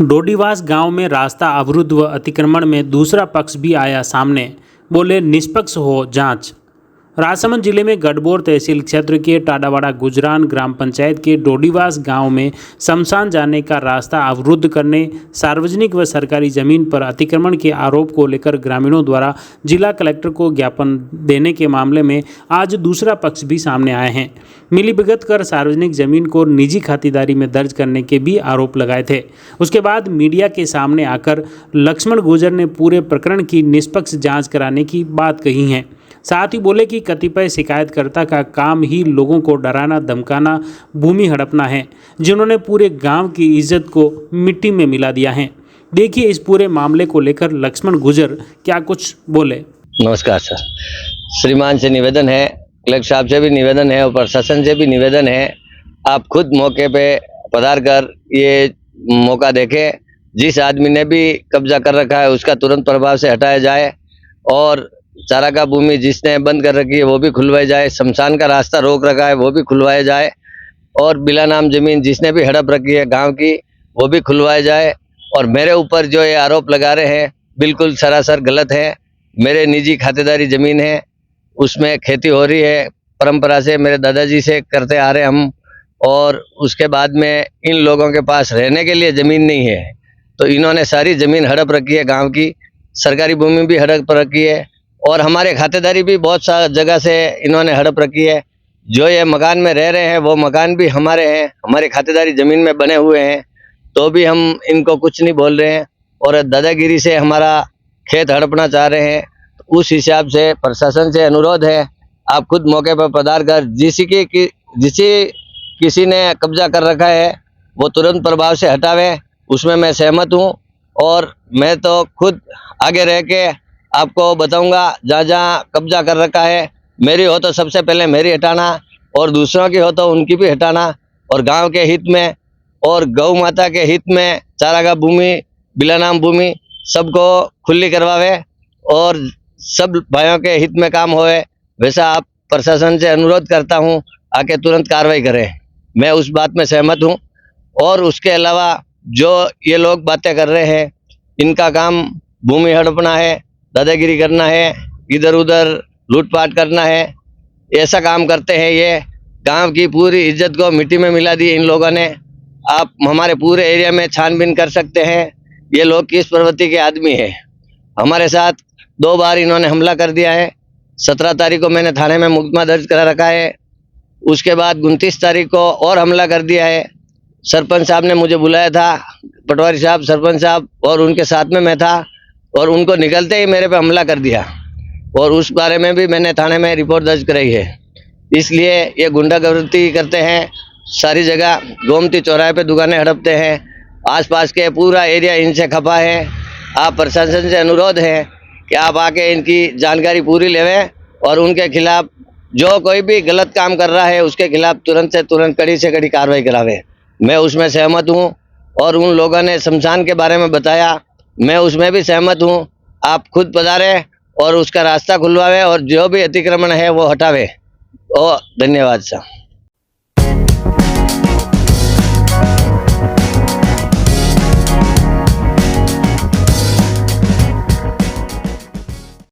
डोडीवास गांव में रास्ता अवरुद्ध व अतिक्रमण में दूसरा पक्ष भी आया सामने, बोले निष्पक्ष हो जांच। राजसमंद जिले में गढ़बोर तहसील क्षेत्र के टाडावाड़ा गुजरान ग्राम पंचायत के डोडीवास गांव में शमशान जाने का रास्ता अवरुद्ध करने, सार्वजनिक व सरकारी जमीन पर अतिक्रमण के आरोप को लेकर ग्रामीणों द्वारा जिला कलेक्टर को ज्ञापन देने के मामले में आज दूसरा पक्ष भी सामने आए हैं। मिलीभगत कर सार्वजनिक जमीन को निजी खातिरदारी में दर्ज करने के भी आरोप लगाए थे। उसके बाद मीडिया के सामने आकर लक्ष्मण गुर्जर ने पूरे प्रकरण की निष्पक्ष जाँच कराने की बात कही है। साथ ही बोले कि कतिपय शिकायतकर्ता का काम ही लोगों को डराना धमकाना, भूमि हड़पना है, जिन्होंने पूरे गांव की इज्जत को मिट्टी में मिला दिया है। देखिए इस पूरे मामले को लेकर लक्ष्मण गुर्जर क्या कुछ बोले। नमस्कार सर, श्रीमान से निवेदन है, कलेक्टर साहब से भी निवेदन है और प्रशासन से भी निवेदन है, आप खुद मौके पे पधार कर ये मौका देखें। जिस आदमी ने भी कब्जा कर रखा है उसका तुरंत प्रभाव से हटाया जाए और चारा का भूमि जिसने बंद कर रखी है वो भी खुलवाई जाए, शमशान का रास्ता रोक रखा है वो भी खुलवाया जाए और बिला नाम जमीन जिसने भी हड़प रखी है गांव की वो भी खुलवाया जाए। और मेरे ऊपर जो ये आरोप लगा रहे हैं बिल्कुल सरासर गलत है। मेरे निजी खातेदारी जमीन है, उसमें खेती हो रही है, परंपरा से मेरे दादाजी से करते आ रहे हम, और उसके बाद में इन लोगों के पास रहने के लिए ज़मीन नहीं है तो इन्होंने सारी ज़मीन हड़प रखी है, गांव की सरकारी भूमि भी हड़प रखी है और हमारे खातेदारी भी बहुत सा जगह से इन्होंने हड़प रखी है। जो ये मकान में रह रहे हैं वो मकान भी हमारे हैं, हमारे खातेदारी ज़मीन में बने हुए हैं, तो भी हम इनको कुछ नहीं बोल रहे हैं और दादागिरी से हमारा खेत हड़पना चाह रहे हैं। तो उस हिसाब से प्रशासन से अनुरोध है, आप खुद मौके पर पधार कर किसी ने कब्जा कर रखा है वो तुरंत प्रभाव से हटावे, उसमें मैं सहमत हूँ। और मैं तो खुद आगे रह के आपको बताऊंगा जहाँ जहाँ कब्जा कर रखा है, मेरी हो तो सबसे पहले मेरी हटाना और दूसरों की हो तो उनकी भी हटाना, और गांव के हित में और गौ माता के हित में चारागाह भूमि, बिला नाम भूमि सबको खुली करवावे और सब भाइयों के हित में काम होए। वैसा आप प्रशासन से अनुरोध करता हूं, आके तुरंत कार्रवाई करें, मैं उस बात में सहमत हूं। और उसके अलावा जो ये लोग बातें कर रहे हैं इनका काम भूमि हड़पना है, दादागिरी करना है, इधर उधर लूटपाट करना है, ऐसा काम करते हैं। ये गांव की पूरी इज्जत को मिट्टी में मिला दी इन लोगों ने। आप हमारे पूरे एरिया में छानबीन कर सकते हैं ये लोग किस प्रवृत्ति के आदमी है। हमारे साथ 2 बार इन्होंने हमला कर दिया है। 17 तारीख को मैंने थाने में मुकदमा दर्ज करा रखा है, उसके बाद 29 तारीख को और हमला कर दिया है। सरपंच साहब ने मुझे बुलाया था, पटवारी साहब, सरपंच साहब, और उनके साथ में मैं था और उनको निकलते ही मेरे पे हमला कर दिया और उस बारे में भी मैंने थाने में रिपोर्ट दर्ज कराई है। इसलिए ये गुंडागर्दी करते हैं, सारी जगह गोमती चौराहे पे दुकानें हड़पते हैं, आसपास के पूरा एरिया इनसे खपा है। आप प्रशासन से अनुरोध है कि आप आके इनकी जानकारी पूरी लेवें और उनके खिलाफ जो कोई भी गलत काम कर रहा है उसके खिलाफ तुरंत से तुरंत कड़ी से कड़ी कार्रवाई करावे। मैं उसमें सहमत हूँ। और उन लोगों ने शमशान के बारे में बताया, मैं उसमें भी सहमत हूँ। आप खुद पधारें और उसका रास्ता खुलवावे और जो भी अतिक्रमण है वो हटावे। धन्यवाद साहब।